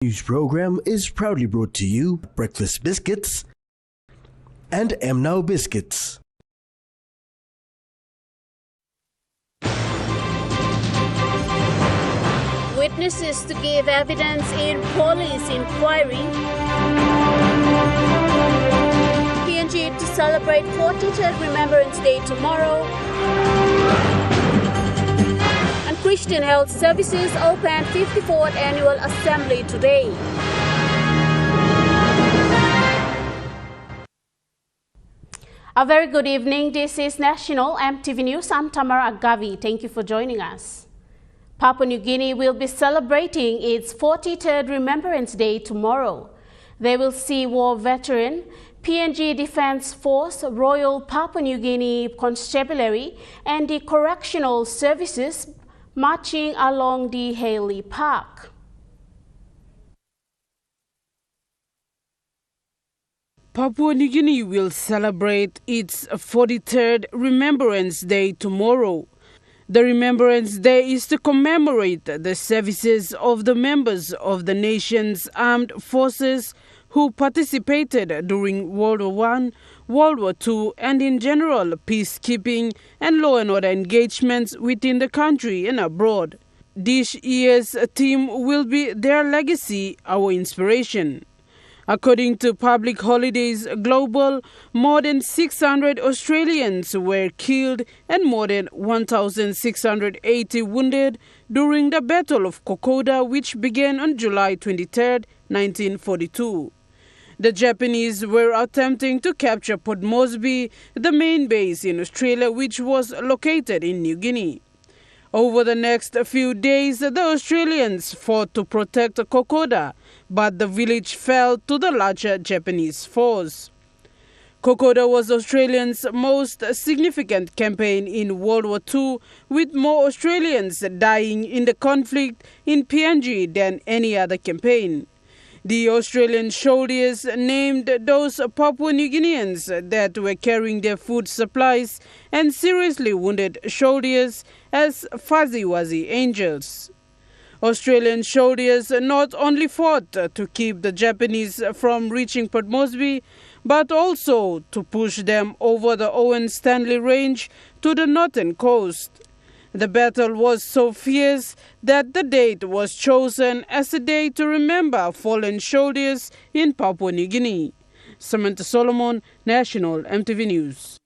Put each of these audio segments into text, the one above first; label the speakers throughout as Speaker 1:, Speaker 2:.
Speaker 1: News program is proudly brought to you by Breakfast Biscuits and Now Biscuits.
Speaker 2: Witnesses to give evidence in police inquiry. PNG to celebrate 43rd Remembrance Day tomorrow. And Christian Health Services open 54th Annual Assembly today. A very good evening. This is National EMTV News. I'm Tamara Agavi. Thank you for joining us. Papua New Guinea will be celebrating its 43rd Remembrance Day tomorrow. They will see war veteran, PNG Defence Force, Royal Papua New Guinea Constabulary and the Correctional Services marching along the Haley Park.
Speaker 3: Papua New Guinea will celebrate its 43rd Remembrance Day tomorrow. The Remembrance Day is to commemorate the services of the members of the nation's armed forces who participated during World War I, World War II, and in general peacekeeping and law and order engagements within the country and abroad. This year's theme will be Their Legacy, Our Inspiration. According to Public Holidays Global, more than 600 Australians were killed and more than 1,680 wounded during the Battle of Kokoda, which began on July 23, 1942. The Japanese were attempting to capture Port Moresby, the main base in Australia, which was located in New Guinea. Over the next few days, the Australians fought to protect Kokoda, but the village fell to the larger Japanese force. Kokoda was Australians' most significant campaign in World War II, with more Australians dying in the conflict in PNG than any other campaign. The Australian soldiers named those Papua New Guineans that were carrying their food supplies and seriously wounded soldiers as Fuzzy Wuzzy Angels. Australian soldiers not only fought to keep the Japanese from reaching Port Moresby, but also to push them over the Owen Stanley Range to the northern coast. The battle was so fierce that the date was chosen as a day to remember fallen soldiers in Papua New Guinea. Samantha Solomon, National EMTV News.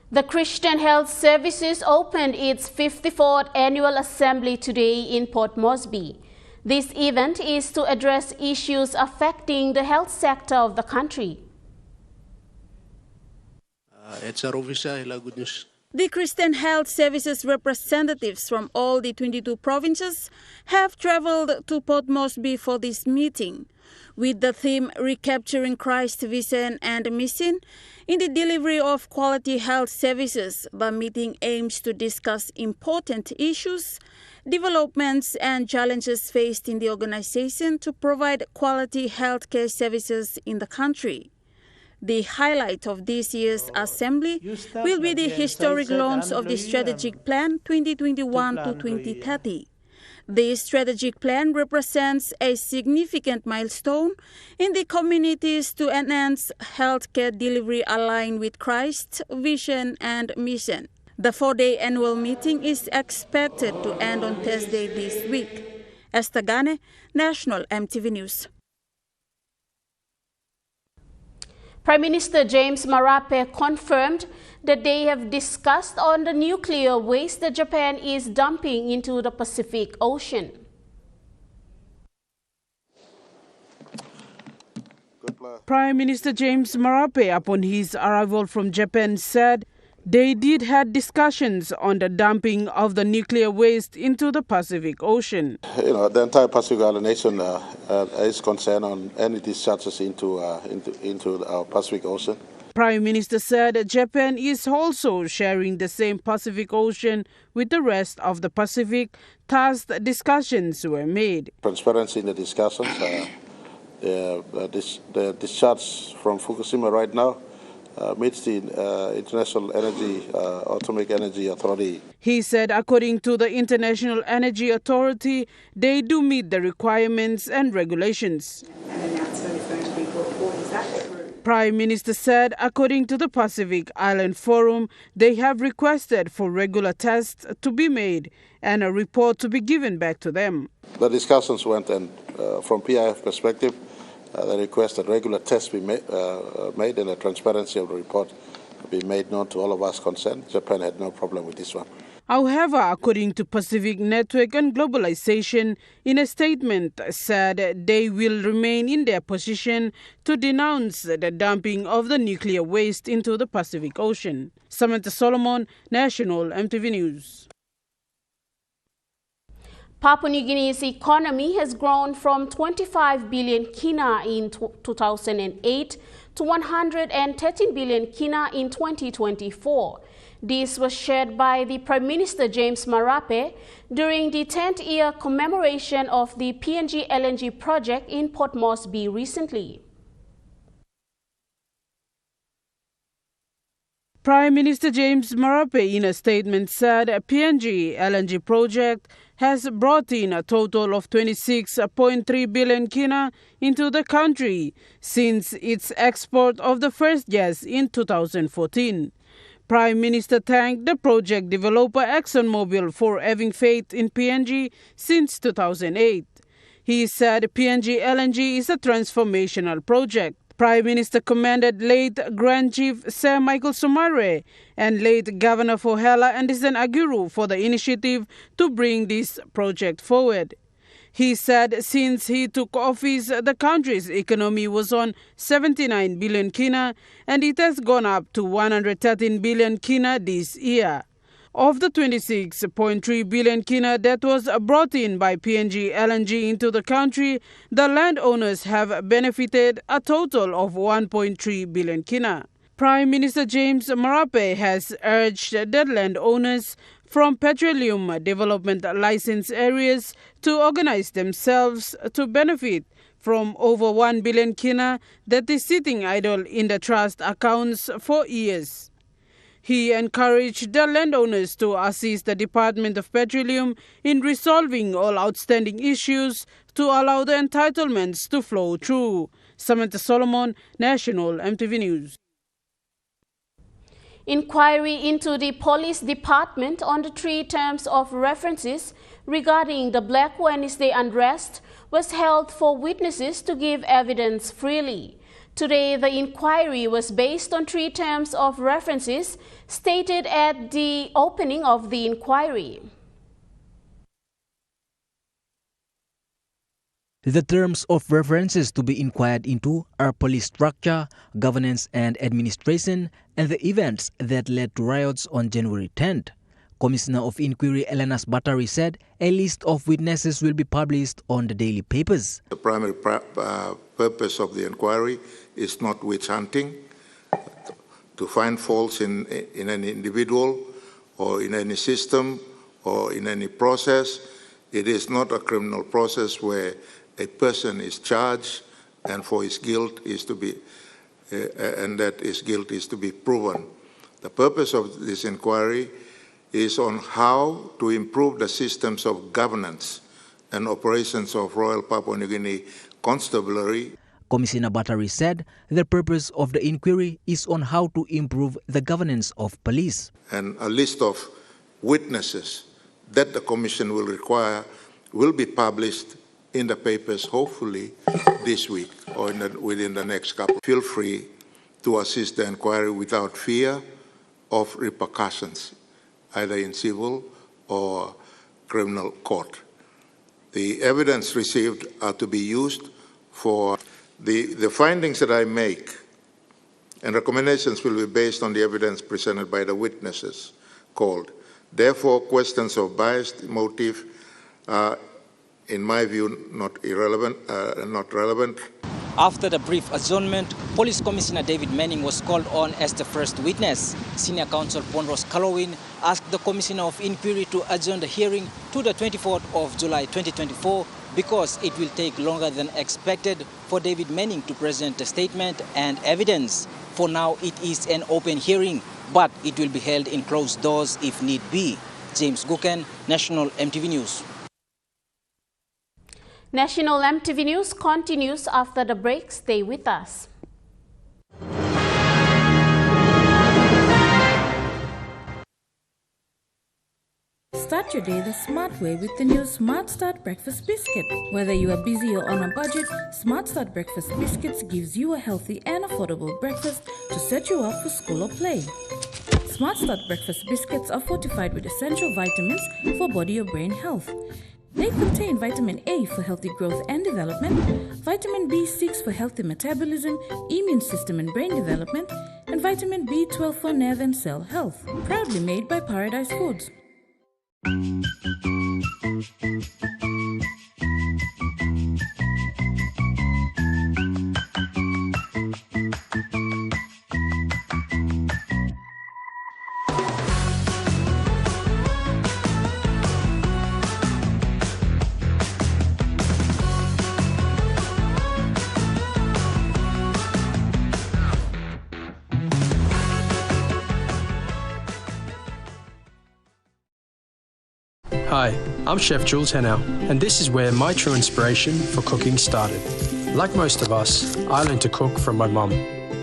Speaker 2: The Christian Health Services opened its 54th Annual Assembly today in Port Moresby. This event is to address issues affecting the health sector of the country.
Speaker 4: The Christian Health Services representatives from all the 22 provinces have traveled to Port Moresby for this meeting, with the theme Recapturing Christ's Vision and Mission in the Delivery of Quality Health Services. The meeting aims to discuss important issues, developments and challenges faced in the organization to provide quality healthcare services in the country. The highlight of this year's assembly will be the historic launch of the Strategic Plan 2021 to 2030. The strategic plan represents a significant milestone in the communities to enhance healthcare delivery aligned with Christ's vision and mission. The 4-day annual meeting is expected to end on Thursday this week. Esther Gane, National EMTV News.
Speaker 2: Prime Minister James Marape confirmed that they have discussed on the nuclear waste that Japan is dumping into the Pacific Ocean.
Speaker 3: Prime Minister James Marape, upon his arrival from Japan, said they did have discussions on the dumping of the nuclear waste into the Pacific Ocean.
Speaker 5: The entire Pacific Island nation is concerned on any discharges into our Pacific Ocean.
Speaker 3: Prime Minister said Japan is also sharing the same Pacific Ocean with the rest of the Pacific, thus discussions were made.
Speaker 5: Transparency in the discussions. The discharge from Fukushima right now meets the International Atomic Energy Authority.
Speaker 3: He said, according to the International Energy Authority, they do meet the requirements and regulations.
Speaker 6: An announcement is going to be brought forward. Is that true?
Speaker 3: Prime Minister said, according to the Pacific Island Forum, they have requested for regular tests to be made and a report to be given back to them.
Speaker 5: The discussions went, and from PIF perspective, they request that regular tests be made and the transparency of the report be made known to all of us concerned. Japan had no problem with this one.
Speaker 3: However, according to Pacific Network on Globalization, in a statement said they will remain in their position to denounce the dumping of the nuclear waste into the Pacific Ocean. Samantha Solomon, National EMTV News.
Speaker 2: Papua New Guinea's economy has grown from 25 billion kina in 2008 to 113 billion kina in 2024. This was shared by the Prime Minister James Marape during the 10th year commemoration of the PNG LNG project in Port Moresby recently.
Speaker 3: Prime Minister James Marape in a statement said a PNG LNG project has brought in a total of 26.3 billion kina into the country since its export of the first gas in 2014. Prime Minister thanked the project developer ExxonMobil for having faith in PNG since 2008. He said PNG LNG is a transformational project. Prime Minister commended late Grand Chief Sir Michael Somare and late Governor for Hela Anderson Agiru for the initiative to bring this project forward. He said since he took office, the country's economy was on 79 billion kina and it has gone up to 113 billion kina this year. Of the 26.3 billion kina that was brought in by PNG LNG into the country, the landowners have benefited a total of 1.3 billion kina. Prime Minister James Marape has urged the landowners from petroleum development license areas to organize themselves to benefit from over 1 billion kina that is sitting idle in the trust accounts for years. He encouraged the landowners to assist the Department of Petroleum in resolving all outstanding issues to allow the entitlements to flow through. Samantha Solomon, National EMTV News.
Speaker 2: Inquiry into the police department on the 3 terms of references regarding the Black Wednesday unrest was held for witnesses to give evidence freely. Today, the inquiry was based on 3 terms of references stated at the opening of the inquiry.
Speaker 7: The terms of references to be inquired into are police structure, governance and administration, and the events that led to riots on January 10th. Commissioner of Inquiry Elenas Batari said a list of witnesses will be published on the daily papers.
Speaker 5: The primary purpose of the inquiry is not witch hunting, to find faults in any individual or in any system or in any process. It is not a criminal process where a person is charged and for his guilt is to be and that his guilt is to be proven. The purpose of this inquiry is on how to improve the systems of governance and operations of Royal Papua New Guinea Constabulary.
Speaker 7: Commissioner Batari said the purpose of the inquiry is on how to improve the governance of police.
Speaker 5: And a list of witnesses that the Commission will require will be published in the papers, hopefully this week or within the next couple. Feel free to assist the inquiry without fear of repercussions, either in civil or criminal court. The evidence received are to be used for the findings that I make, and recommendations will be based on the evidence presented by the witnesses called. Therefore, questions of biased motive are, in my view, not relevant.
Speaker 8: After the brief adjournment, Police Commissioner David Manning was called on as the first witness. Senior Counsel Ponros Kalowin asked the Commissioner of Inquiry to adjourn the hearing to the 24th of July 2024 because it will take longer than expected for David Manning to present a statement and evidence. For now, it is an open hearing, but it will be held in closed doors if need be. James Guken, National EMTV News.
Speaker 2: National EMTV News continues after the break. Stay with us.
Speaker 9: Start your day the smart way with the new Smart Start Breakfast Biscuit. Whether you are busy or on a budget, Smart Start Breakfast Biscuits gives you a healthy and affordable breakfast to set you up for school or play. Smart Start Breakfast Biscuits are fortified with essential vitamins for body or brain health. They contain vitamin A for healthy growth and development, vitamin B6 for healthy metabolism, immune system and brain development, and vitamin B12 for nerve and cell health. Proudly made by Paradise Foods.
Speaker 10: Hi, I'm Chef Jules Henao, and this is where my true inspiration for cooking started. Like most of us, I learned to cook from my mum.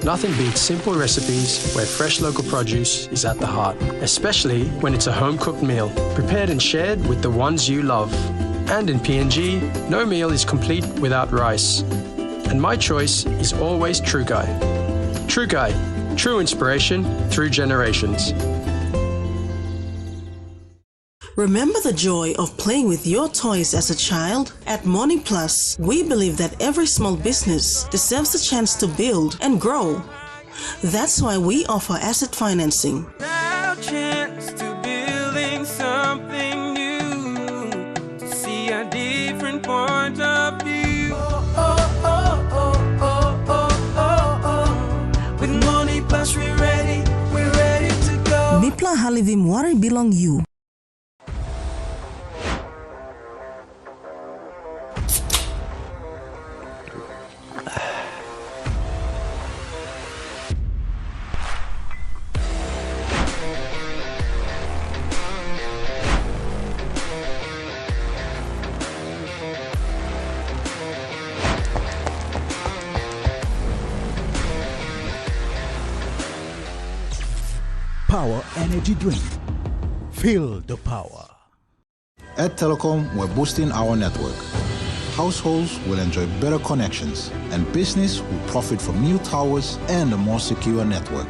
Speaker 10: Nothing beats simple recipes where fresh local produce is at the heart, especially when it's a home-cooked meal, prepared and shared with the ones you love. And in PNG, no meal is complete without rice. And my choice is always True Guy. True Guy, true inspiration through generations.
Speaker 11: Remember the joy of playing with your toys as a child? At Morning Plus, we believe that every small business deserves a chance to build and grow. That's why we offer asset financing.
Speaker 12: Now chance to building something new, to see a different point of view. With Morning Plus, we're ready to go.
Speaker 11: Mipla halivim wari belong you.
Speaker 1: Power energy drink. Feel the power.
Speaker 13: At Telecom, we're boosting our network. Households will enjoy better connections, and business will profit from new towers and a more secure network.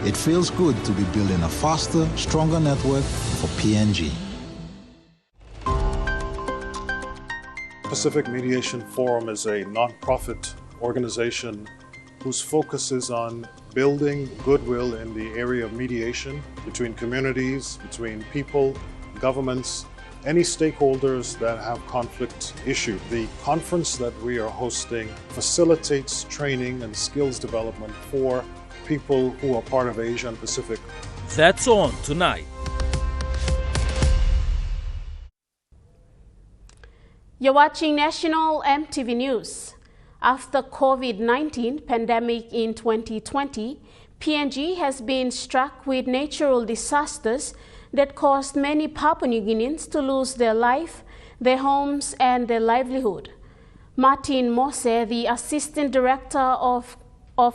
Speaker 13: It feels good to be building a faster, stronger network for PNG.
Speaker 14: Pacific Mediation Forum is a non-profit organization whose focus is on building goodwill in the area of mediation between communities, between people, governments, any stakeholders that have conflict issue. The conference that we are hosting facilitates training and skills development for people who are part of Asia and Pacific.
Speaker 15: That's on tonight.
Speaker 2: You're watching National EMTV News. After COVID-19 pandemic in 2020, PNG has been struck with natural disasters that caused many Papua New Guineans to lose their life, their homes, and their livelihood. Martin Mose, the Assistant Director of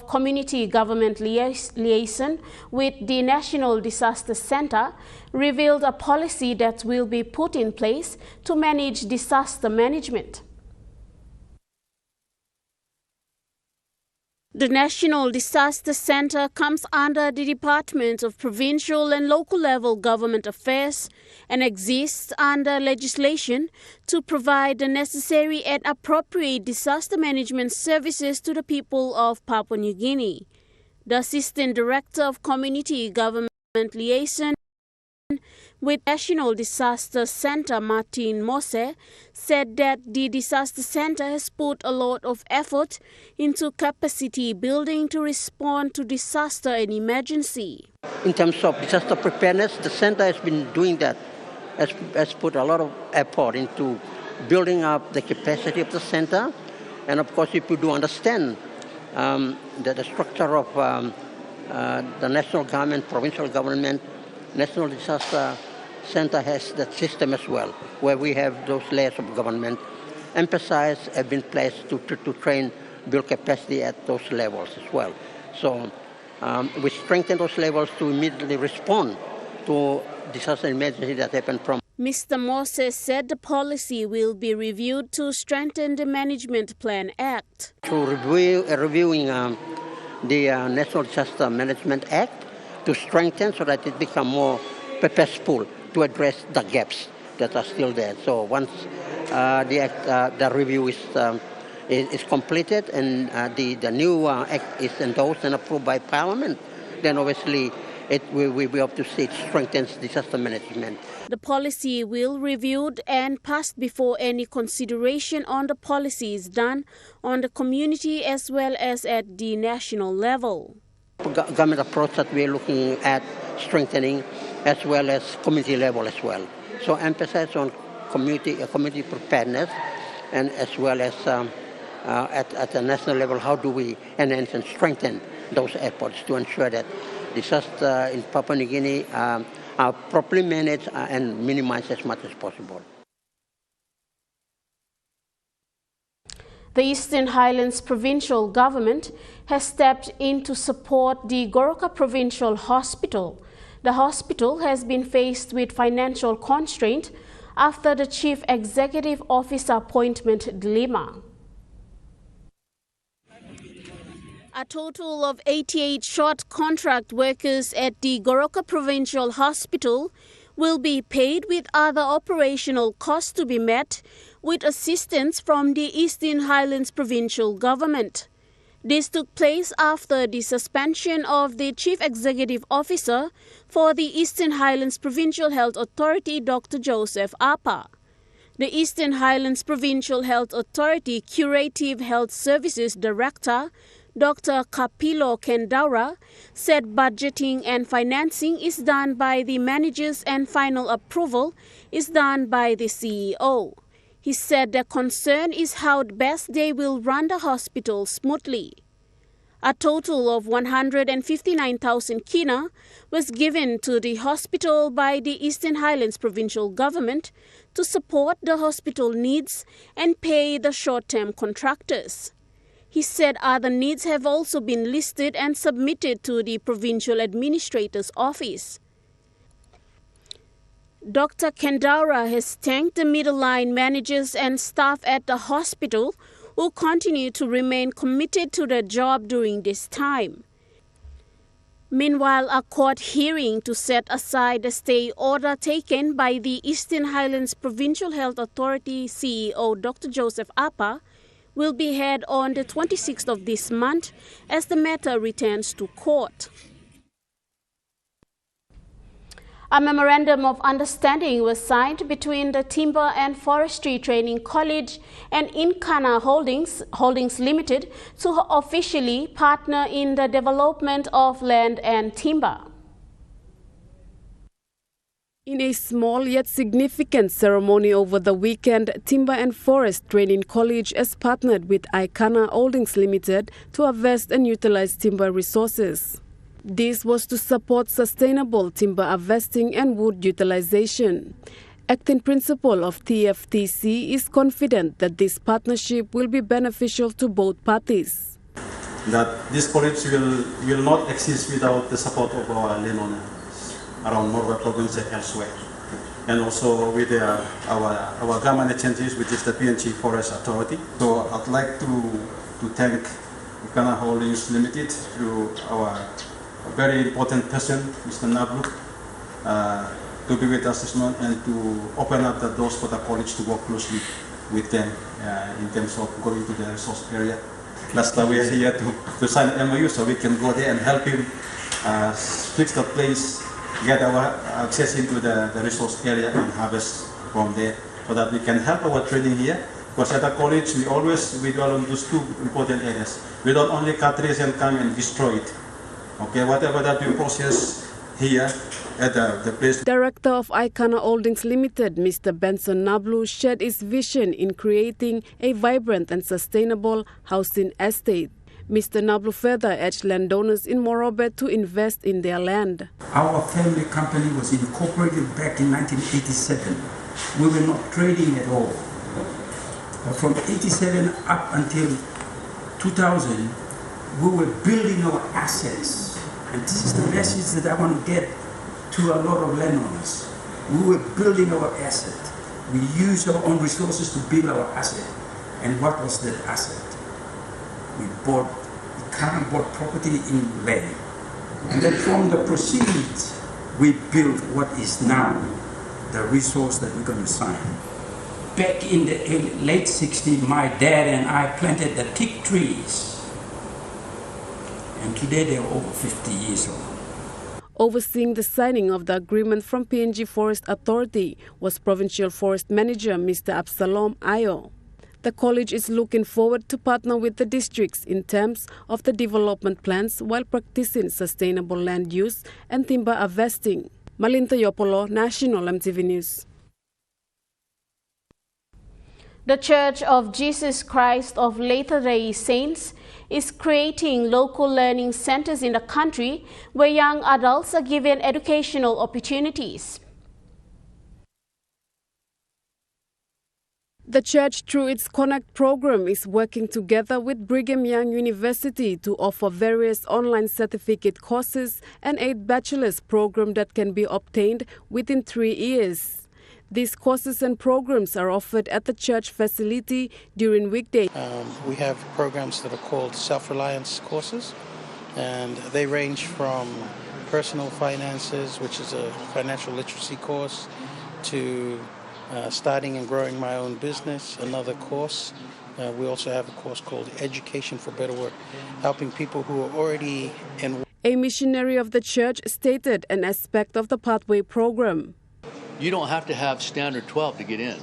Speaker 2: Community Government Liaison with the National Disaster Center, revealed a policy that will be put in place to manage disaster management. The National Disaster Center comes under the Department of Provincial and Local Level Government Affairs and exists under legislation to provide the necessary and appropriate disaster management services to the people of Papua New Guinea. The Assistant Director of Community Government Liaison With National Disaster Center Martin Mose said that the disaster center has put a lot of effort into capacity building to respond to disaster and emergency.
Speaker 16: In terms of disaster preparedness, the center has been doing that, has put a lot of effort into building up the capacity of the center. And of course, if you do understand the structure of the national government, provincial government, National Disaster Center has that system as well, where we have those layers of government. Emphasis have been placed to train, build capacity at those levels as well. So we strengthen those levels to immediately respond to disaster emergency that happen from.
Speaker 2: Mr. Moses said the policy will be reviewed to strengthen the Management Plan Act.
Speaker 16: Through reviewing the National Disaster Management Act to strengthen so that it become more purposeful to address the gaps that are still there. So once the review is completed and the new act is endorsed and approved by Parliament, then obviously we hope to see it strengthens disaster management.
Speaker 2: The policy will be reviewed and passed before any consideration on the policy is done on the community as well as at the national level.
Speaker 16: Government approach that we're looking at strengthening as well as community level as well. So emphasis on community preparedness and as well as at the national level, how do we enhance and strengthen those efforts to ensure that disaster in Papua New Guinea are properly managed and minimized as much as possible.
Speaker 2: The Eastern Highlands Provincial Government has stepped in to support the Goroka Provincial Hospital. The hospital has been faced with financial constraint after the Chief Executive Officer appointment dilemma. A total of 88 short contract workers at the Goroka Provincial Hospital will be paid, with other operational costs to be met with assistance from the Eastern Highlands Provincial Government. This took place after the suspension of the Chief Executive Officer for the Eastern Highlands Provincial Health Authority, Dr. Joseph Apa. The Eastern Highlands Provincial Health Authority Curative Health Services Director, Dr. Kapilo Kendaura, said budgeting and financing is done by the managers and final approval is done by the CEO. He said the concern is how best they will run the hospital smoothly. A total of 159,000 kina was given to the hospital by the Eastern Highlands Provincial Government to support the hospital needs and pay the short-term contractors. He said other needs have also been listed and submitted to the Provincial Administrator's Office. Dr. Kendaura has thanked the middle line managers and staff at the hospital who continue to remain committed to their job during this time. Meanwhile, a court hearing to set aside the stay order taken by the Eastern Highlands Provincial Health Authority CEO Dr. Joseph Apa will be held on the 26th of this month as the matter returns to court. A memorandum of understanding was signed between the Timber and Forestry Training College and Incana Holdings Limited to officially partner in the development of land and timber.
Speaker 17: In a small yet significant ceremony over the weekend, Timber and Forest Training College has partnered with Icana Holdings Limited to harvest and utilize timber resources. This was to support sustainable timber harvesting and wood utilization. Acting Principal of TFTC is confident that this partnership will be beneficial to both parties.
Speaker 18: That this college will not exist without the support of our landowners around Morwa province and elsewhere. And also with our government agencies, which is the PNG Forest Authority. So I'd like to thank Icana Holdings Limited through our very important person, Mr. Nabluk, to be with us this month and to open up the doors for the college to work closely with them in terms of going to the resource area. Last time we are here to sign an MOU so we can go there and help him fix the place get our access into the resource area and harvest from there, so that we can help our training here. Because at the college, we dwell on those two important areas. We don't only cut trees and come and destroy it. Okay, whatever that we process here at the place.
Speaker 17: Director of Icana Holdings Limited, Mr. Benson Nablu, shared his vision in creating a vibrant and sustainable housing estate. Mr. Nablu further urged landowners in Morobe to invest in their land.
Speaker 19: Our family company was incorporated back in 1987. We were not trading at all. From 87 up until 2000, we were building our assets. And this is the message that I want to get to a lot of landowners. We were building our asset. We used our own resources to build our asset. And what was that asset? We kind of bought property in land. And then from the proceeds, we built what is now the resource that we're going to sign. Back in the late 60s, my dad and I planted the teak trees. And today they're over 50 years old.
Speaker 17: Overseeing the signing of the agreement from PNG Forest Authority was Provincial Forest Manager Mr. Absalom Ayo. The college is looking forward to partner with the districts in terms of the development plans while practicing sustainable land use and timber harvesting. Malinta Yopolo, National EMTV News.
Speaker 2: The Church of Jesus Christ of Latter-day Saints is creating local learning centers in the country where young adults are given educational opportunities.
Speaker 17: The church, through its Connect program, is working together with Brigham Young University to offer various online certificate courses and 8 bachelor's programs that can be obtained within 3 years. These courses and programs are offered at the church facility during weekdays.
Speaker 20: We have programs that are called self-reliance courses, and they range from personal finances, which is a financial literacy course, to starting and growing my own business, another course. We also have a course called Education for Better Work, helping people who are already in.
Speaker 17: A missionary of the church stated an aspect of the Pathway program.
Speaker 21: You don't have to have standard 12 to get in.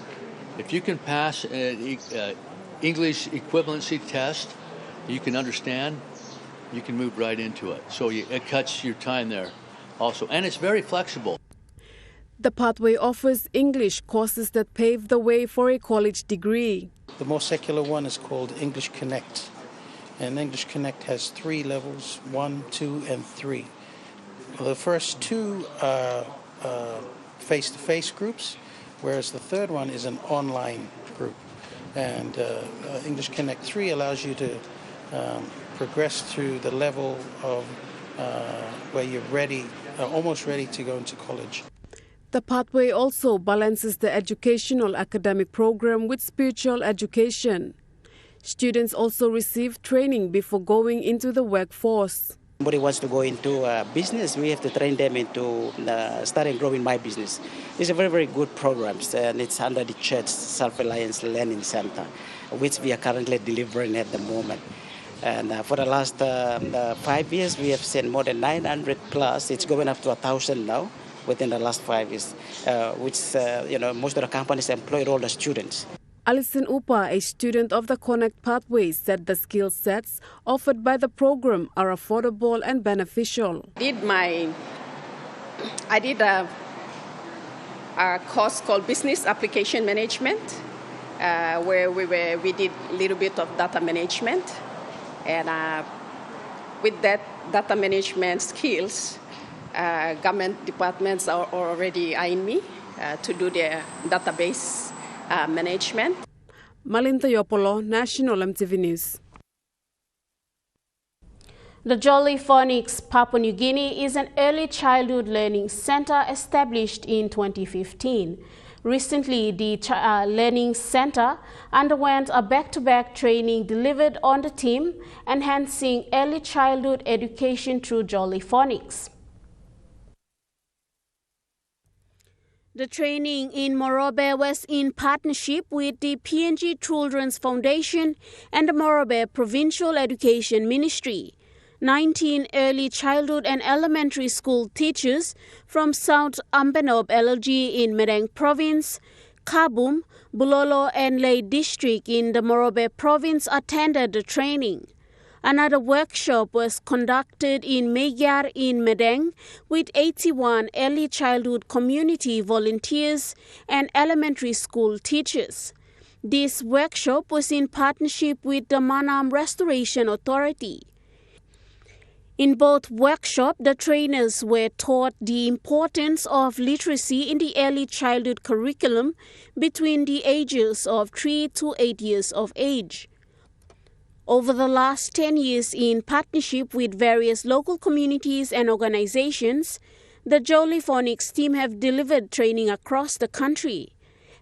Speaker 21: If you can pass an English equivalency test, you can understand, you can move right into it. So it cuts your time there also. And it's very flexible.
Speaker 17: The Pathway offers English courses that pave the way for a college degree.
Speaker 20: The more secular one is called English Connect. And English Connect has 3 levels, 1, 2, and 3. The first 2 are face-to-face groups, whereas the third one is an online group. And English Connect 3 allows you to progress to the level of where you're ready, almost ready to go into college.
Speaker 17: The Pathway also balances the educational academic program with spiritual education. Students also receive training before going into the workforce.
Speaker 22: Somebody wants to go into business, we have to train them into starting growing my business. It's a very, very good program, and it's under the Church Self-Reliance Learning Center, which we are currently delivering at the moment. And for the last 5 years, we have sent more than 900 plus. It's going up to 1,000 now within the last 5 years, which most of the companies employ all the students.
Speaker 17: Alison Upa, a student of the Connect Pathway, said the skill sets offered by the program are affordable and beneficial.
Speaker 23: I did a course called Business Application Management, where we did a little bit of data management. And with that data management skills, government departments are already eyeing me to do their database management.
Speaker 17: Malinta Yopolo, National EMTV News.
Speaker 2: The Jolly Phonics Papua New Guinea is an early childhood learning center established in 2015. Recently, the Learning Center underwent a back-to-back training delivered on the theme, enhancing early childhood education through Jolly Phonics. The training in Morobe was in partnership with the PNG Children's Foundation and the Morobe Provincial Education Ministry. 19 early childhood and elementary school teachers from South Ambanob LLG in Medang Province, Kabum, Bulolo and Ley District in the Morobe Province attended the training. Another workshop was conducted in Magyar in Medang with 81 early childhood community volunteers and elementary school teachers. This workshop was in partnership with the Manam Restoration Authority. In both workshops, the trainers were taught the importance of literacy in the early childhood curriculum between the ages of 3 to 8 years of age. Over the last 10 years, in partnership with various local communities and organizations, the Jolie Phonics team have delivered training across the country.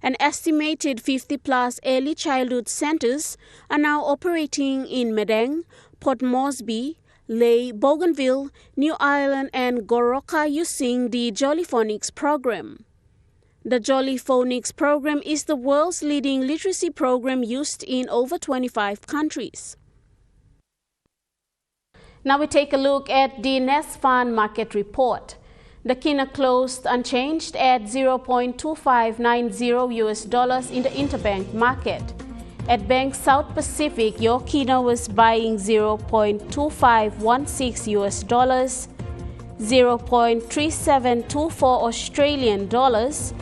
Speaker 2: An estimated 50-plus early childhood centers are now operating in Medang, Port Moresby, Ley, Bougainville, New Ireland and Goroka using the Jolie Phonics program. The Jolie Phonics program is the world's leading literacy program used in over 25 countries. Now we take a look at the NESFAN market report. The kina closed unchanged at $0.2590 in the interbank market. At Bank South Pacific, your kina was buying $0.2516, $0.3724 Australian dollars,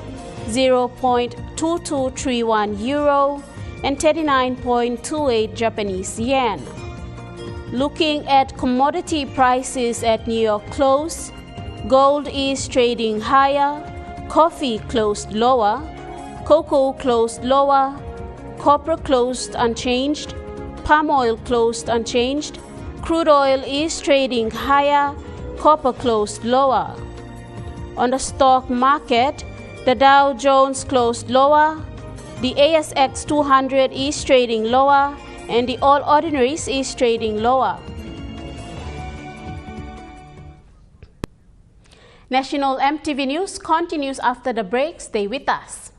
Speaker 2: €0.2231 euro, and 39.28 Japanese yen. Looking at commodity prices at New York close, gold is trading higher, coffee closed lower, cocoa closed lower, copper closed unchanged, palm oil closed unchanged, crude oil is trading higher, copper closed lower. On the stock market, the Dow Jones closed lower, the ASX 200 is trading lower, and the All Ordinaries is trading lower. National EMTV News continues after the break. Stay with us.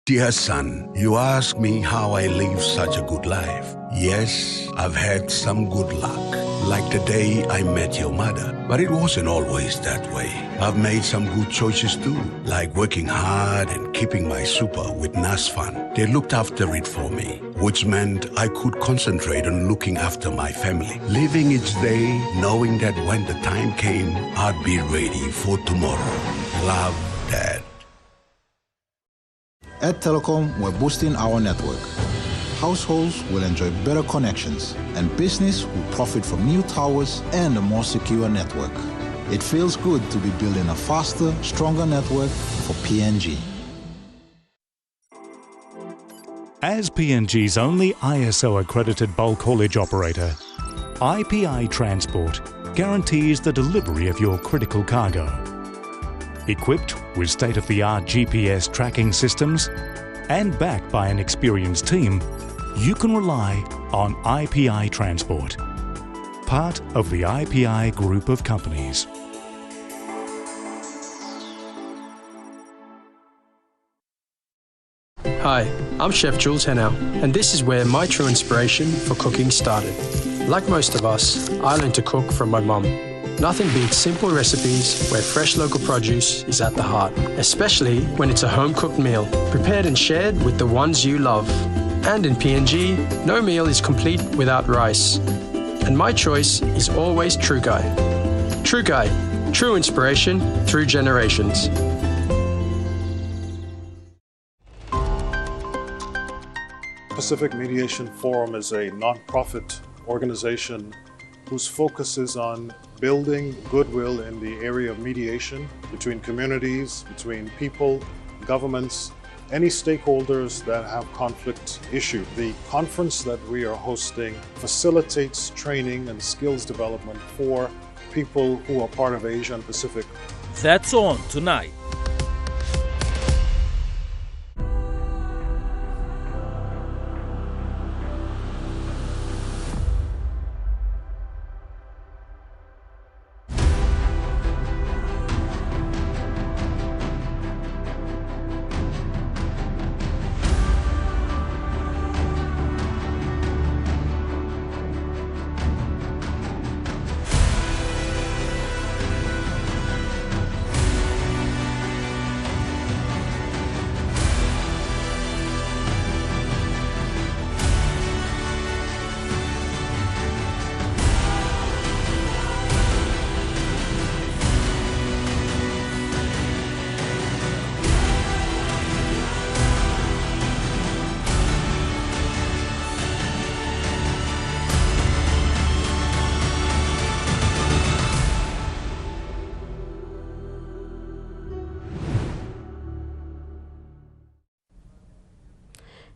Speaker 3: Dear son, you ask me how I live such a good life. Yes, I've had some good luck, like the day I met your mother. But it wasn't always that way. I've made some good choices too, like working hard and keeping my super with NASFAN. They looked after it for me, which meant I could concentrate on looking after my family, living each day knowing that when the time came, I'd be ready for tomorrow. Love, Dad.
Speaker 13: At Telecom, we're boosting our network. Households will enjoy better connections, and business will profit from new towers and a more secure network. It feels good to be building a faster, stronger network for PNG.
Speaker 4: As PNG's only ISO-accredited bulk haulage operator, IPI Transport guarantees the delivery of your critical cargo. Equipped with state-of-the-art GPS tracking systems and backed by an experienced team, you can rely on IPI Transport, part of the IPI group of companies.
Speaker 10: Hi, I'm Chef Jules Henao, and this is where my true inspiration for cooking started. Like most of us, I learned to cook from my mum. Nothing beats simple recipes where fresh local produce is at the heart, especially when it's a home-cooked meal, prepared and shared with the ones you love. And in PNG, no meal is complete without rice. And my choice is always True Guy. True Guy, true inspiration through generations.
Speaker 14: Pacific Mediation Forum is a non-profit organization whose focus is on building goodwill in the area of mediation between communities, between people, governments, any stakeholders that have conflict issue. The conference that we are hosting facilitates training and skills development for people who are part of Asia and Pacific.
Speaker 15: That's on tonight.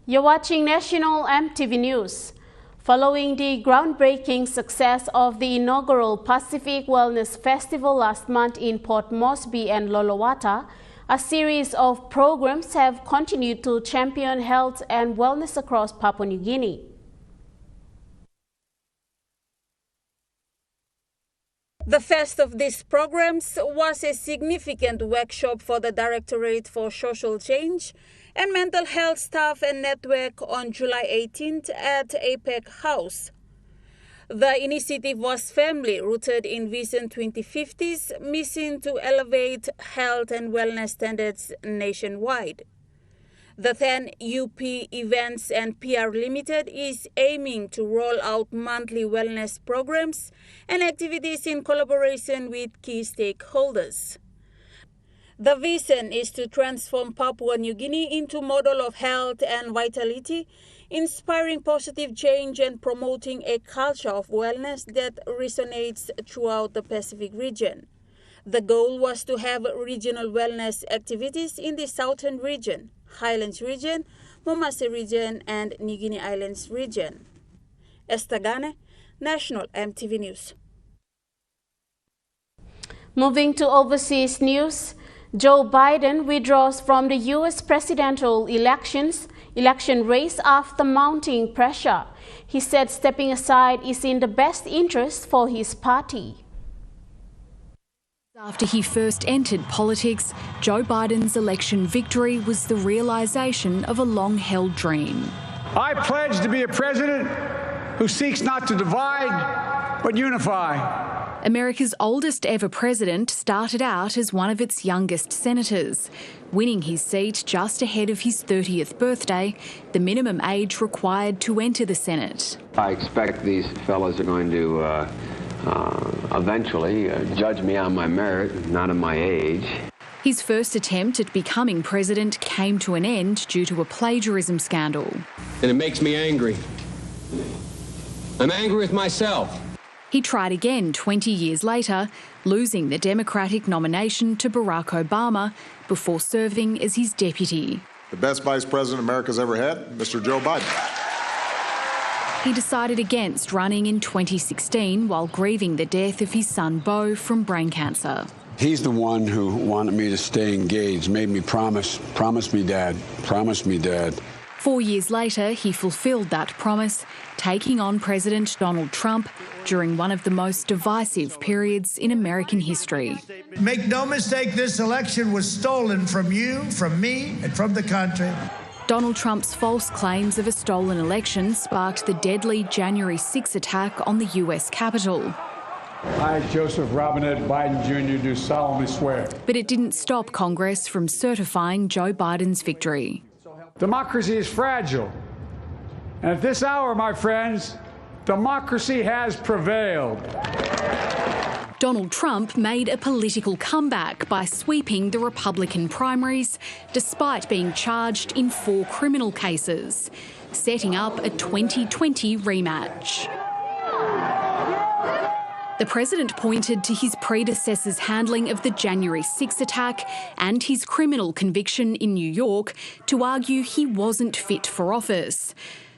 Speaker 2: You're watching National EMTV News. Following the groundbreaking success of the inaugural Pacific Wellness Festival last month in Port Moresby and Lolowata, a series of programs have continued to champion health and wellness across Papua New Guinea.
Speaker 5: The first of these programs was a significant workshop for the Directorate for Social Change and Mental Health Staff and Network on July 18th at APEC House. The initiative was firmly rooted in Vision 2050's mission to elevate health and wellness standards nationwide. The 10 UP Events and PR Limited is aiming to roll out monthly wellness programs and activities in collaboration with key stakeholders. The vision is to transform Papua New Guinea into a model of health and vitality, inspiring positive change and promoting a culture of wellness that resonates throughout the Pacific region. The goal was to have regional wellness activities in the Southern region, Highlands region, Momase region, and New Guinea Islands region. Estagane, National EMTV News.
Speaker 2: Moving to overseas news, Joe Biden withdraws from the U.S. presidential election race after mounting pressure. He said stepping aside is in the best interest for his party.
Speaker 6: After he first entered politics, Joe Biden's election victory was the realisation of a long-held dream.
Speaker 7: I pledge to be a president who seeks not to divide, but unify.
Speaker 6: America's oldest ever president started out as one of its youngest senators, winning his seat just ahead of his 30th birthday, the minimum age required to enter the Senate.
Speaker 24: I expect these fellas are going to eventually judge me on my merit, not on my age.
Speaker 6: His first attempt at becoming president came to an end due to a plagiarism scandal.
Speaker 25: And it makes me angry. I'm angry with myself.
Speaker 6: He tried again 20 years later, losing the Democratic nomination to Barack Obama before serving as his deputy.
Speaker 26: The best vice president America's ever had, Mr. Joe Biden.
Speaker 6: He decided against running in 2016 while grieving the death of his son Beau from brain cancer.
Speaker 27: He's the one who wanted me to stay engaged, made me promise me, Dad.
Speaker 6: 4 years later, he fulfilled that promise, taking on President Donald Trump during one of the most divisive periods in American history.
Speaker 28: Make no mistake, this election was stolen from you, from me, and from the country.
Speaker 6: Donald Trump's false claims of a stolen election sparked the deadly January 6 attack on the US Capitol.
Speaker 7: I, Joseph Robinette Biden Jr., do solemnly swear.
Speaker 6: But it didn't stop Congress from certifying Joe Biden's victory.
Speaker 7: Democracy is fragile. And at this hour, my friends, democracy has prevailed.
Speaker 6: Donald Trump made a political comeback by sweeping the Republican primaries, despite being charged in 4 criminal cases, setting up a 2020 rematch. The President pointed to his predecessor's handling of the January 6 attack and his criminal conviction in New York to argue he wasn't fit for office.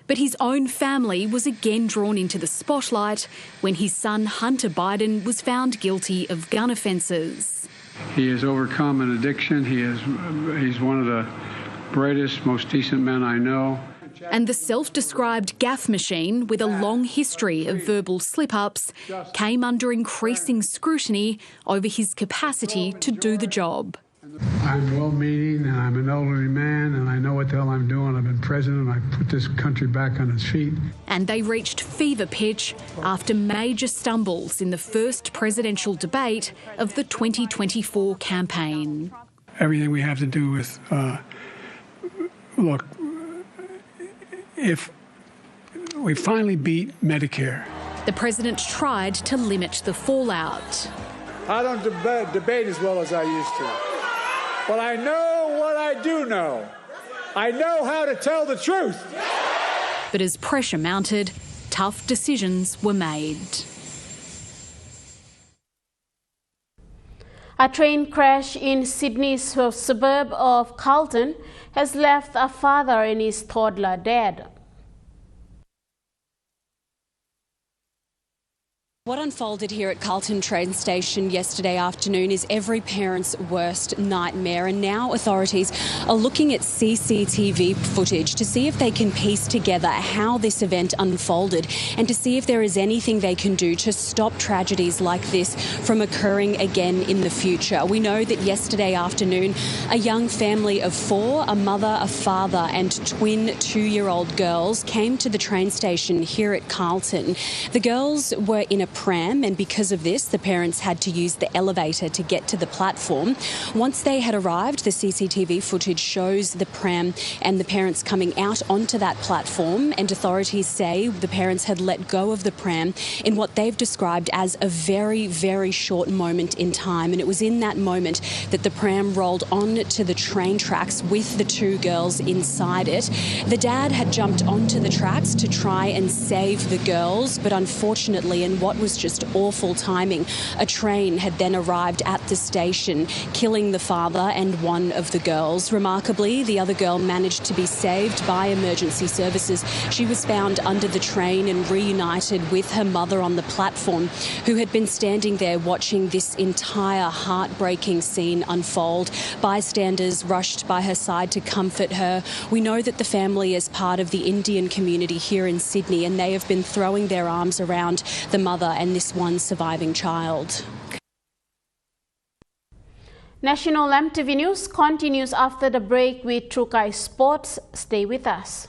Speaker 6: But his own family was again drawn into the spotlight when his son Hunter Biden was found guilty of gun offences.
Speaker 7: He has overcome an addiction. He's one of the brightest, most decent men I know.
Speaker 6: And the self-described gaffe machine, with a long history of verbal slip-ups, came under increasing scrutiny over his capacity to do the job.
Speaker 7: I'm well-meaning and I'm an elderly man and I know what the hell I'm doing. I've been president. I put this country back on its feet.
Speaker 6: And they reached fever pitch after major stumbles in the first presidential debate of the 2024 campaign.
Speaker 7: Everything we have to do with, look, if we finally beat Medicare.
Speaker 6: The president tried to limit the fallout.
Speaker 7: I don't debate as well as I used to. But I know what I do know. I know how to tell the truth.
Speaker 6: But as pressure mounted, tough decisions were made.
Speaker 2: A train crash in Sydney's suburb of Carlton has left a father and his toddler dead.
Speaker 1: What unfolded here at Carlton train station yesterday afternoon is every parent's worst nightmare, and now authorities are looking at CCTV footage to see if they can piece together how this event unfolded and to see if there is anything they can do to stop tragedies like this from occurring again in the future. We know that yesterday afternoon a young family of four, a mother, a father and twin 2-year-old girls came to the train station here at Carlton. The girls were in a pram, and because of this the parents had to use the elevator to get to the platform. Once they had arrived, the CCTV footage shows the pram and the parents coming out onto that platform, and authorities say the parents had let go of the pram in what they've described as a very, very short moment in time, and it was in that moment that the pram rolled on to the train tracks with the two girls inside it. The dad had jumped onto the tracks to try and save the girls, but unfortunately, in what was just awful timing, a train had then arrived at the station, killing the father and one of the girls. Remarkably, the other girl managed to be saved by emergency services. She was found under the train and reunited with her mother on the platform, who had been standing there watching this entire heartbreaking scene unfold. Bystanders rushed by her side to comfort her. We know that the family is part of the Indian community here in Sydney, and they have been throwing their arms around the mother and this one surviving child.
Speaker 2: National EMTV News continues after the break with Trukai Sports. Stay with us.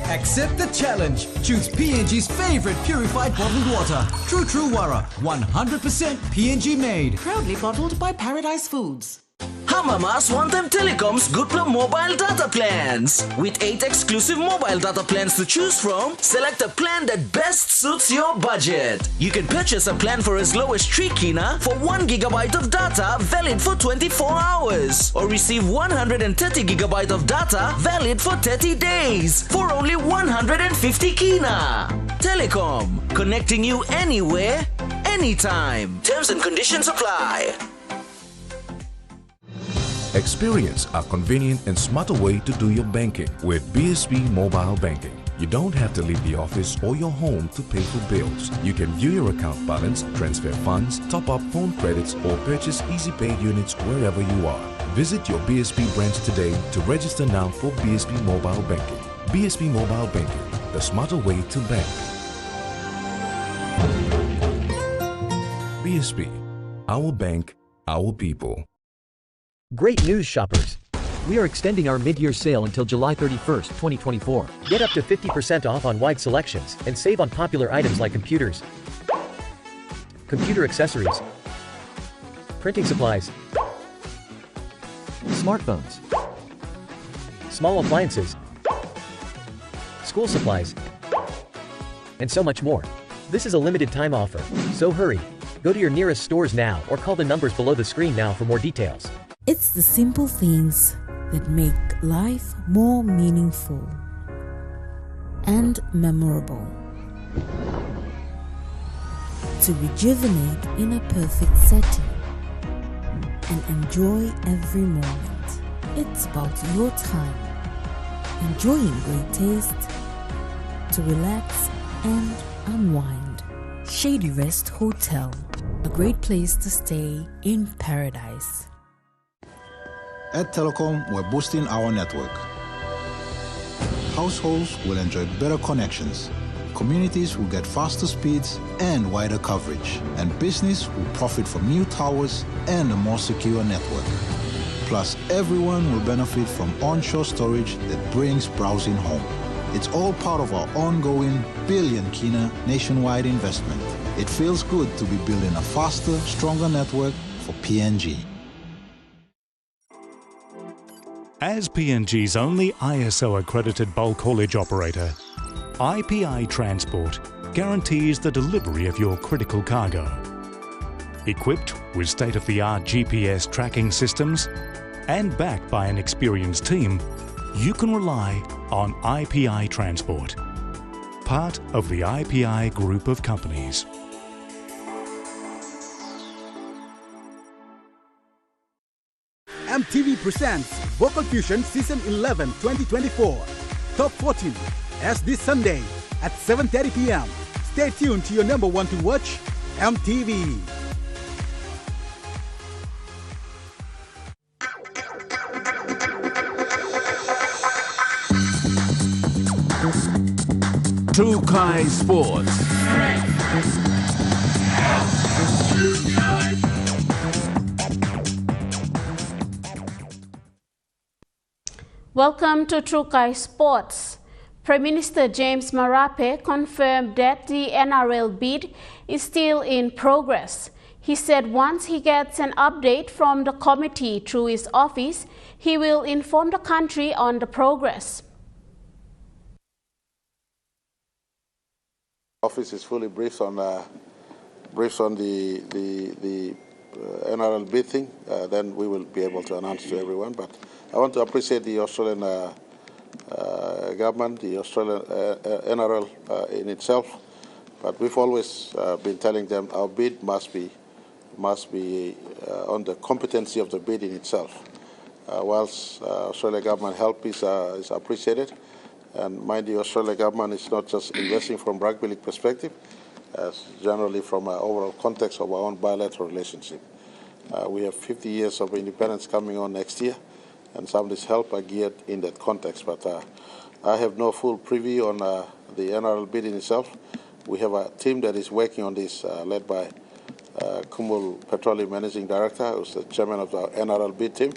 Speaker 8: Accept the challenge. Choose PNG's favorite purified bottled water. True Wara, 100% PNG made.
Speaker 9: Proudly bottled by Paradise Foods.
Speaker 11: Hamamas One-Time Telecom's Good Plum Mobile Data Plans. With 8 exclusive mobile data plans to choose from, select a plan that best suits your budget. You can purchase a plan for as low as 3 kina for 1 gigabyte of data valid for 24 hours. Or receive 130 gigabyte of data valid for 30 days for only 150 kina. Telecom, connecting you anywhere, anytime. Terms and conditions apply.
Speaker 12: Experience a convenient and smarter way to do your banking with BSP Mobile Banking. You don't have to leave the office or your home to pay for bills. You can view your account balance, transfer funds, top up phone credits, or purchase Easy Pay units wherever you are. Visit your BSP branch today to register now for BSP Mobile Banking. BSP Mobile Banking, the smarter way to bank. BSP, our bank, our people.
Speaker 16: Great news, shoppers! We are extending our mid-year sale until July 31st, 2024. Get up to 50% off on wide selections and save on popular items like computers, computer accessories, printing supplies, smartphones, small appliances, school supplies, and so much more. This is a limited time offer, so hurry. Go to your nearest stores now or call the numbers below the screen now for more details.
Speaker 3: It's the simple things that make life more meaningful and memorable. To rejuvenate in a perfect setting and enjoy every moment. It's about your time, enjoying great taste, to relax and unwind. Shady Rest Hotel, a great place to stay in paradise.
Speaker 13: At Telecom, we're boosting our network. Households will enjoy better connections. Communities will get faster speeds and wider coverage. And business will profit from new towers and a more secure network. Plus, everyone will benefit from onshore storage that brings browsing home. It's all part of our ongoing billion kina nationwide investment. It feels good to be building a faster, stronger network for PNG.
Speaker 4: As PNG's only ISO-accredited bulk haulage operator, IPI Transport guarantees the delivery of your critical cargo. Equipped with state-of-the-art GPS tracking systems and backed by an experienced team, you can rely on IPI Transport, part of the IPI group of companies.
Speaker 17: EMTV presents Vocal Fusion Season 11 2024 Top 14 as this Sunday at 7:30 p.m. Stay tuned to your number one to watch, EMTV.
Speaker 18: Trukai Sports.
Speaker 2: Welcome to Trukai Sports. Prime Minister James Marape confirmed that the NRL bid is still in progress. He said once he gets an update from the committee through his office, he will inform the country on the progress.
Speaker 19: Office is fully briefed on the NRL bid thing. Then we will be able to announce to everyone. But I want to appreciate the Australian government, the Australian NRL in itself. But we've always been telling them our bid must be on the competency of the bid in itself. Whilst Australian government help is appreciated. And mind you, Australia government is not just investing from rugby league perspective, as generally from an overall context of our own bilateral relationship. We have 50 years of independence coming on next year, and some of this help are geared in that context. But I have no full preview on the NRL bid in itself. We have a team that is working on this, led by Kumul Petroleum Managing Director, who's the chairman of the NRL bid team.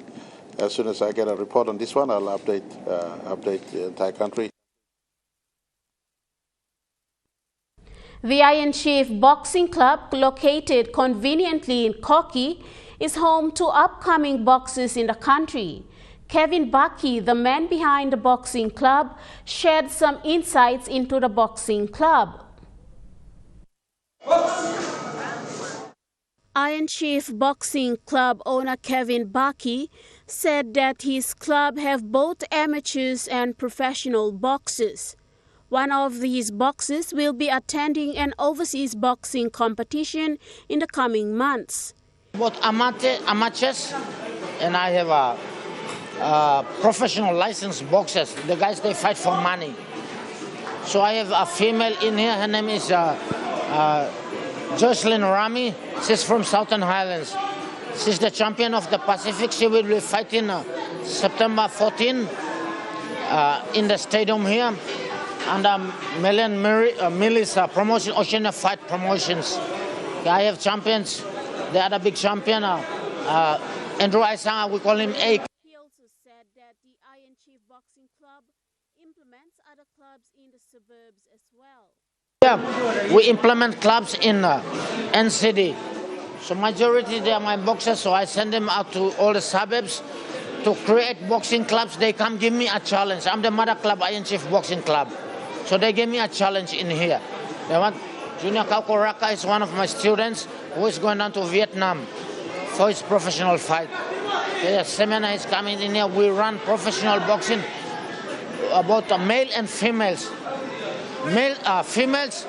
Speaker 19: As soon as I get a report on this one, I'll update the entire country.
Speaker 2: The Iron Chief Boxing Club, located conveniently in Koki, is home to upcoming boxers in the country. Kevin Bucky, the man behind the boxing club, shared some insights into the boxing club. Iron Chief Boxing Club owner Kevin Bucky said that his club have both amateurs and professional boxers. One of these boxers will be attending an overseas boxing competition in the coming months.
Speaker 20: Both amateurs, and I have a professional licensed boxers. The guys, they fight for money. So I have a female in here. Her name is Jocelyn Rami. She's from Southern Highlands. She's the champion of the Pacific. She will be fighting September 14 in the stadium here. And Millie's promotion, Oceania Fight Promotions. I have champions. The other big champion, Andrew Aisanga, we call him A.
Speaker 2: He also said that the Iron Chief Boxing Club implements other clubs in the suburbs as well.
Speaker 20: Yeah, we implement clubs in NCD, So majority they are my boxers, so I send them out to all the suburbs to create boxing clubs. They come give me a challenge. I'm the mother club, Iron Chief Boxing Club. So they gave me a challenge in here. They want Junior Kaukoraka is one of my students who is going down to Vietnam for his professional fight. The seminar is coming in here. We run professional boxing about male and females. Females,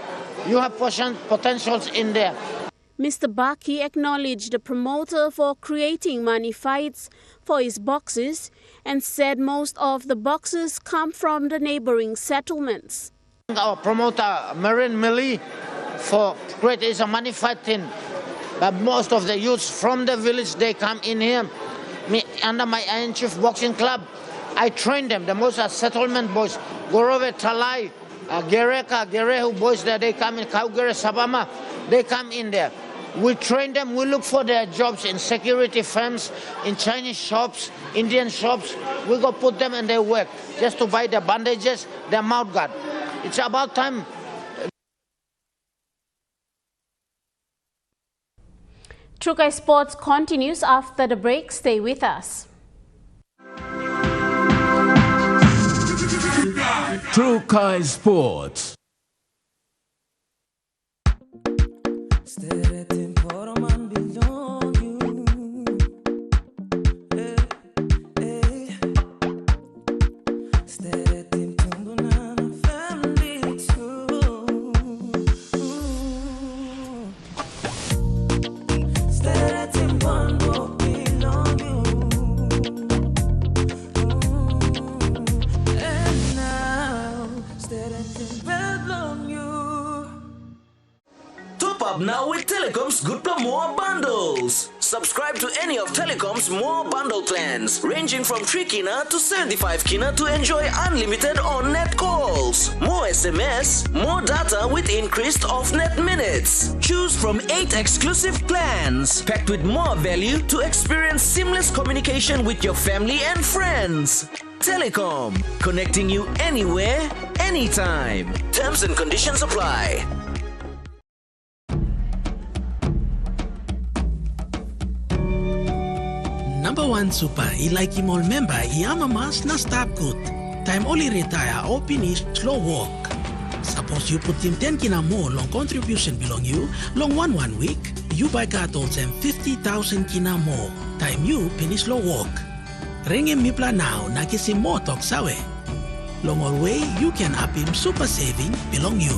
Speaker 20: you have potentials in there.
Speaker 2: Mr. Baki acknowledged the promoter for creating money fights for his boxers and said most of the boxers come from the neighboring settlements.
Speaker 20: Our promoter, Marine Millie, for creating a money fight thing. But most of the youths from the village, they come in here. Me, under my Iron Chief Boxing Club, I train them. The most are settlement boys. Gorove, Talai, Gereka, Gerehu boys there, they come in. Kaugere, Sabama, they come in there. We train them, we look for their jobs in security firms, in Chinese shops, Indian shops. We go put them and they work just to buy the bandages, their mouth guard. It's about time.
Speaker 2: Trukai Sports continues after the break. Stay with us.
Speaker 18: Trukai Sports.
Speaker 11: Now with Telecom's Good for More bundles. Subscribe to any of Telecom's more bundle plans, ranging from 3 kina to 75 kina to enjoy unlimited on-net calls, more SMS, more data with increased off-net minutes. Choose from 8 exclusive plans, packed with more value to experience seamless communication with your family and friends. Telecom, connecting you anywhere, anytime. Terms and conditions apply.
Speaker 5: Number 1 super, ilike mall member, iama mas na stop good. Time only retire or finish slow walk. Suppose you put him 10 kina more long contribution belong you, long 1 week, you buy cartons and 50,000 kina more. Time you finish slow walk. Ring him mipla now, nakisi more talk sawe. Long all way, you can up him super saving belong you.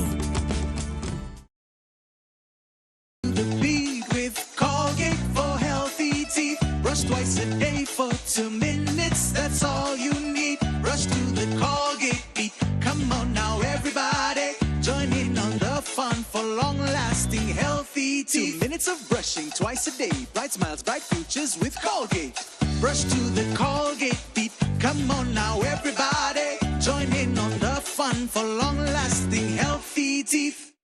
Speaker 10: Twice a day for 2 minutes, that's all you need. Rush to the Colgate beat. Come on now, everybody, join in on the fun for long-lasting, healthy teeth. 2 minutes of brushing twice a day, bright smiles, bright futures with Colgate. Brush to the Colgate beat. Come on now, everybody, join in on the fun for long-lasting, healthy teeth.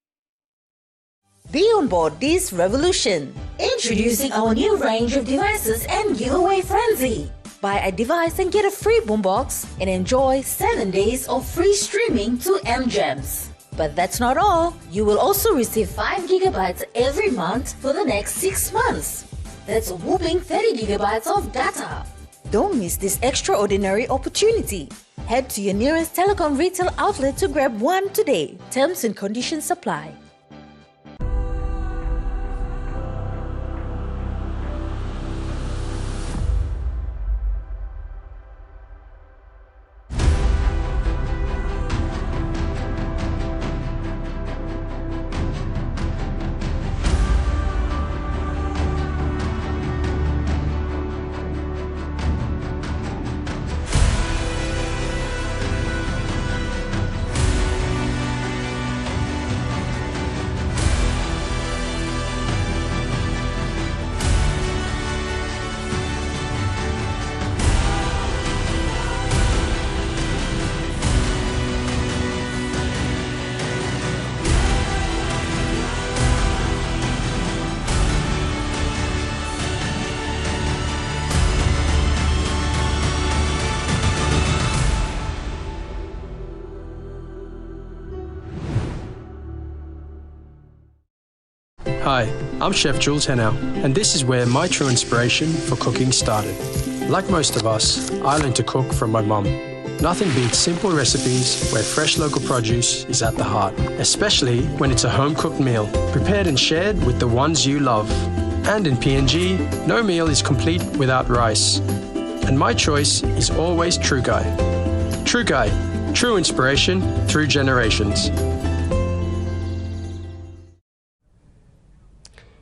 Speaker 14: Be on board this revolution. Introducing our new range of devices and giveaway frenzy. Buy a device and get a free boombox and enjoy 7 days of free streaming to MGEMs. But that's not all. You will also receive 5 gigabytes every month for the next 6 months. That's a whopping 30 gigabytes of data. Don't miss this extraordinary opportunity. Head to your nearest telecom retail outlet to grab one today. Terms and conditions apply.
Speaker 15: Hi, I'm Chef Jules Henao, and this is where my true inspiration for cooking started. Like most of us, I learned to cook from my mum. Nothing beats simple recipes where fresh local produce is at the heart, especially when it's a home-cooked meal, prepared and shared with the ones you love. And in PNG, no meal is complete without rice. And my choice is always True Guy. True Guy, true inspiration through generations.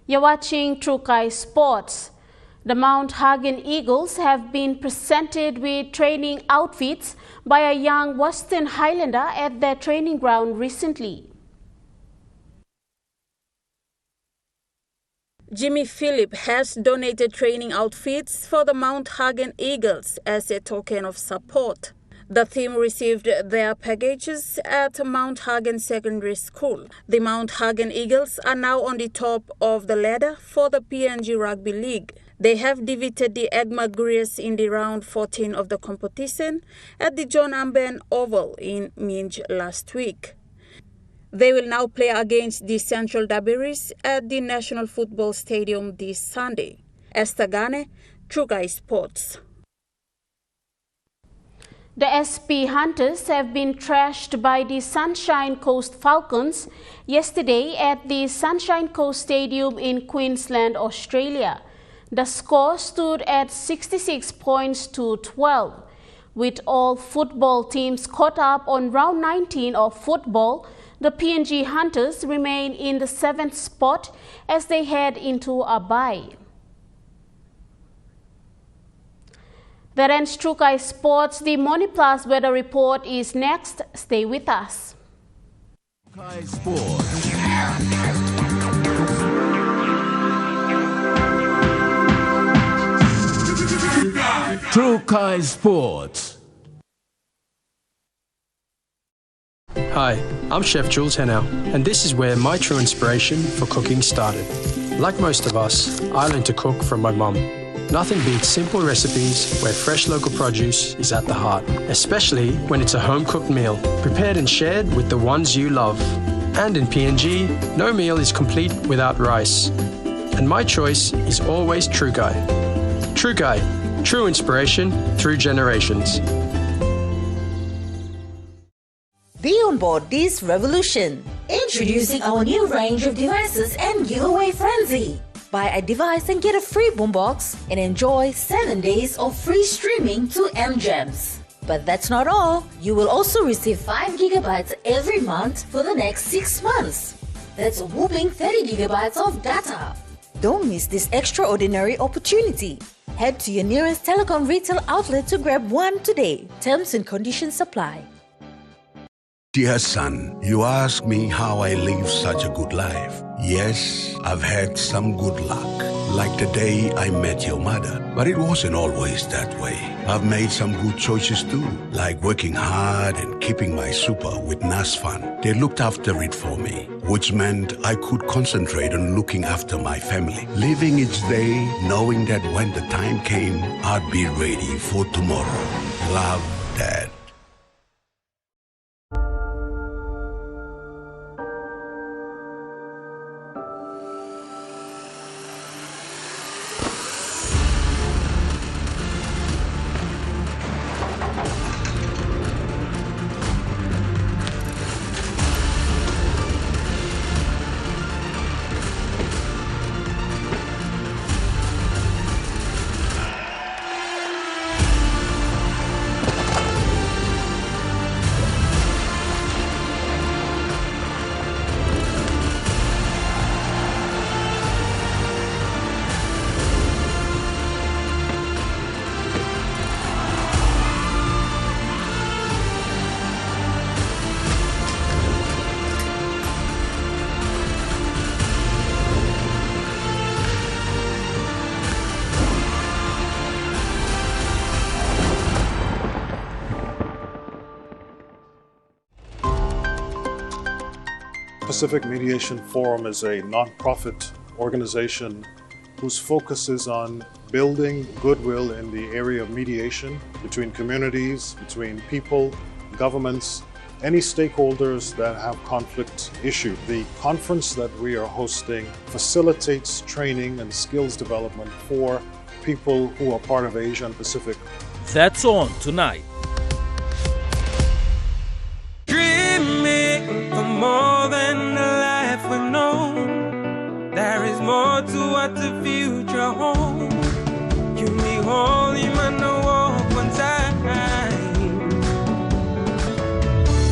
Speaker 2: You're watching True Guy Sports. The Mount Hagen Eagles have been presented with training outfits by a young Western Highlander at their training ground recently.
Speaker 21: Jimmy Phillip has donated training outfits for the Mount Hagen Eagles as a token of support. The team received their packages at Mount Hagen Secondary School. The Mount Hagen Eagles are now on the top of the ladder for the PNG Rugby League. They have defeated the Egma Gurias in the round 14 of the competition at the John Amben Oval in Minj last week. They will now play against the Central Dabiris at the National Football Stadium this Sunday. Esther Gane, True Guy Sports.
Speaker 2: The SP Hunters have been trashed by the Sunshine Coast Falcons yesterday at the Sunshine Coast Stadium in Queensland, Australia. The score stood at 66 points to 12. With all football teams caught up on round 19 of football, the PNG Hunters remain in the 7th spot as they head into a bye. That ends True Guy Sports. The Money Plus weather report is next. Stay with us.
Speaker 18: Guy Sports. True Guy Sports.
Speaker 15: Hi, I'm Chef Jules Henao, and this is where my true inspiration for cooking started. Like most of us, I learned to cook from my mum. Nothing beats simple recipes where fresh local produce is at the heart, especially when it's a home-cooked meal, prepared and shared with the ones you love. And in PNG, no meal is complete without rice. And my choice is always True Guy. True Guy, true inspiration through generations.
Speaker 14: Be on board this revolution. Introducing our new range of devices and giveaway frenzy. Buy a device and get a free boombox and enjoy 7 days of free streaming to MGEMs. But that's not all. You will also receive 5 gigabytes every month for the next 6 months. That's a whopping 30 gigabytes of data. Don't miss this extraordinary opportunity. Head to your nearest telecom retail outlet to grab one today. Terms and conditions apply.
Speaker 22: Dear son, you ask me how I live such a good life. Yes, I've had some good luck, like the day I met your mother. But it wasn't always that way. I've made some good choices too, like working hard and keeping my super with NASFAN. They looked after it for me, which meant I could concentrate on looking after my family. Living each day, knowing that when the time came, I'd be ready for tomorrow. Love, Dad.
Speaker 23: Pacific Mediation Forum is a non-profit organization whose focus is on building goodwill in the area of mediation between communities, between people, governments, any stakeholders that have conflict issue. The conference that we are hosting facilitates training and skills development for people who are part of Asia and Pacific.
Speaker 1: That's on tonight.
Speaker 6: Dreaming for more than the life we've known. There is more to what the future holds. You me holy man, no walk one time.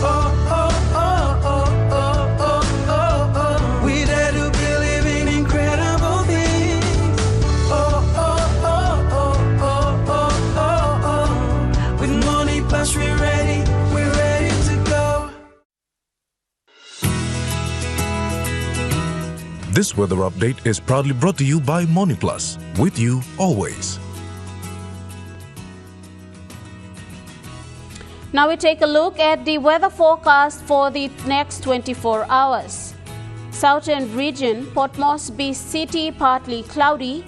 Speaker 6: Oh, oh, oh, oh, oh, oh, oh, oh. We dare to believe in incredible things. Oh, oh, oh, oh, oh, oh, oh, oh. With money plus we're ready to go.
Speaker 12: This weather update is proudly brought to you by Money Plus. With you always.
Speaker 2: Now we take a look at the weather forecast for the next 24 hours. Southern region, Port Moresby City partly cloudy,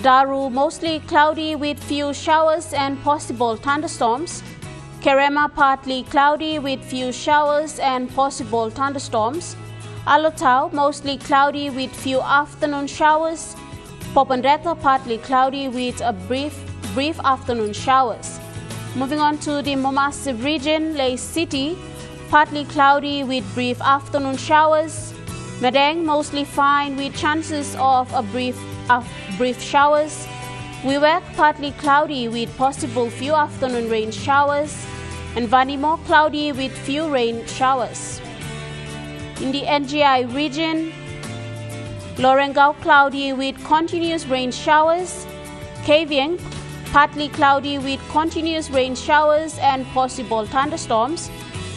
Speaker 2: Daru mostly cloudy with few showers and possible thunderstorms, Kerema partly cloudy with few showers and possible thunderstorms, Alotau mostly cloudy with few afternoon showers, Popondetta partly cloudy with a brief afternoon showers. Moving on to the Momasi region, Ley City, partly cloudy with brief afternoon showers. Madang, mostly fine with chances of a brief showers. Wewak, partly cloudy with possible few afternoon rain showers. And Vanimo, cloudy with few rain showers. In the NGI region, Lorengau, cloudy with continuous rain showers. Kavieng, partly cloudy with continuous rain showers and possible thunderstorms.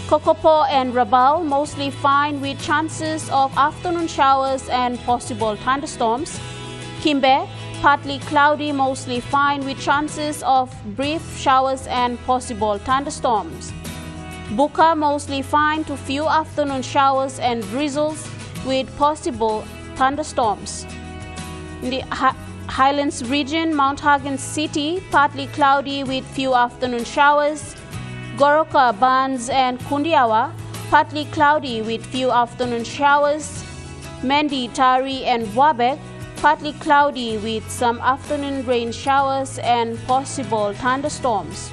Speaker 2: Kokopo and Rabaul, mostly fine with chances of afternoon showers and possible thunderstorms. Kimbe, partly cloudy, mostly fine with chances of brief showers and possible thunderstorms. Buka, mostly fine to few afternoon showers and drizzles with possible thunderstorms. In the Highlands region, Mount Hagen City, partly cloudy with few afternoon showers. Goroka, Barnes and Kundiawa, partly cloudy with few afternoon showers. Mendi, Tari and Wabek, partly cloudy with some afternoon rain showers and possible thunderstorms.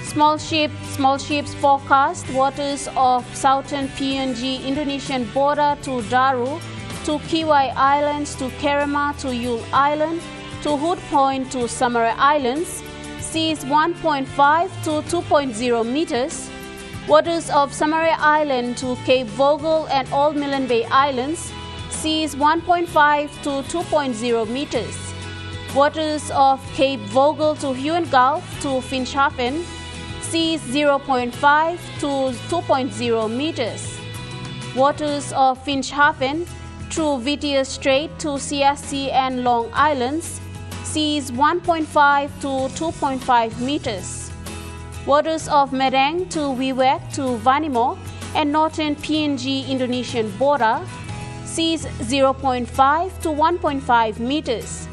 Speaker 2: Small ships forecast waters of southern PNG Indonesian border to Daru, to Kiwai Islands, to Kerema, to Yule Island, to Hood Point, to Samarai Islands, seas 1.5 to 2.0 meters. Waters of Samarai Island to Cape Vogel and Old Millen Bay Islands, seas 1.5 to 2.0 meters. Waters of Cape Vogel to Huon Gulf to Finschhafen, seas 0.5 to 2.0 meters. Waters of Finschhafen through Whittier Strait to Siassi and Long Islands, seas 1.5 to 2.5 meters. Waters of Madang to Wewak to Vanimo and northern PNG Indonesian border, seas 0.5 to 1.5 meters.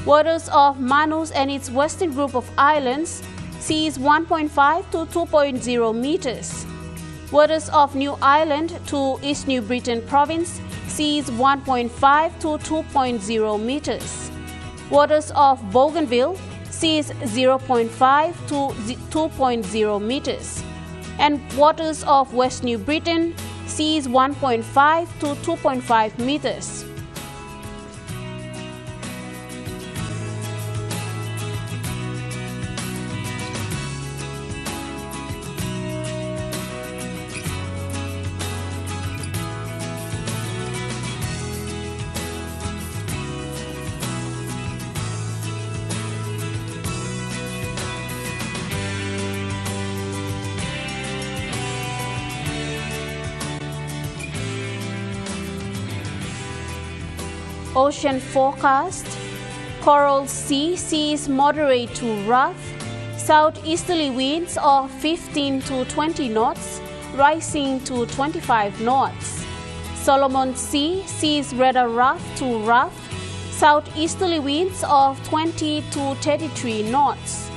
Speaker 2: Waters of Manus and its western group of islands, seas 1.5 to 2.0 meters. Waters of New Ireland to East New Britain province, seas 1.5 to 2.0 meters. Waters of Bougainville, seas 0.5 to 2.0 meters. And waters of West New Britain, seas 1.5 to 2.5 meters. Ocean forecast: Coral Sea, seas moderate to rough, southeasterly winds of 15 to 20 knots, rising to 25 knots. Solomon Sea, seas rather rough to rough, Southeasterly winds of 20 to 33 knots.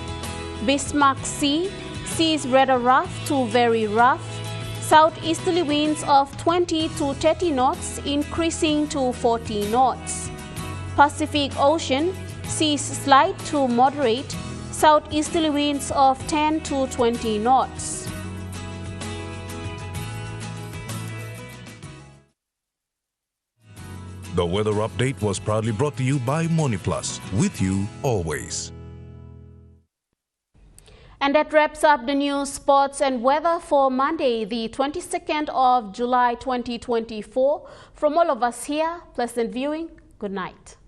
Speaker 2: Bismarck Sea, seas rather rough to very rough. Southeasterly winds of 20 to 30 knots increasing to 40 knots. Pacific Ocean, seas slight to moderate. Southeasterly winds of 10 to 20 knots.
Speaker 12: The weather update was proudly brought to you by MoneyPlus, with you always.
Speaker 2: And that wraps up the news, sports and weather for Monday, the 22nd of July 2024. From all of us here, pleasant viewing. Good night.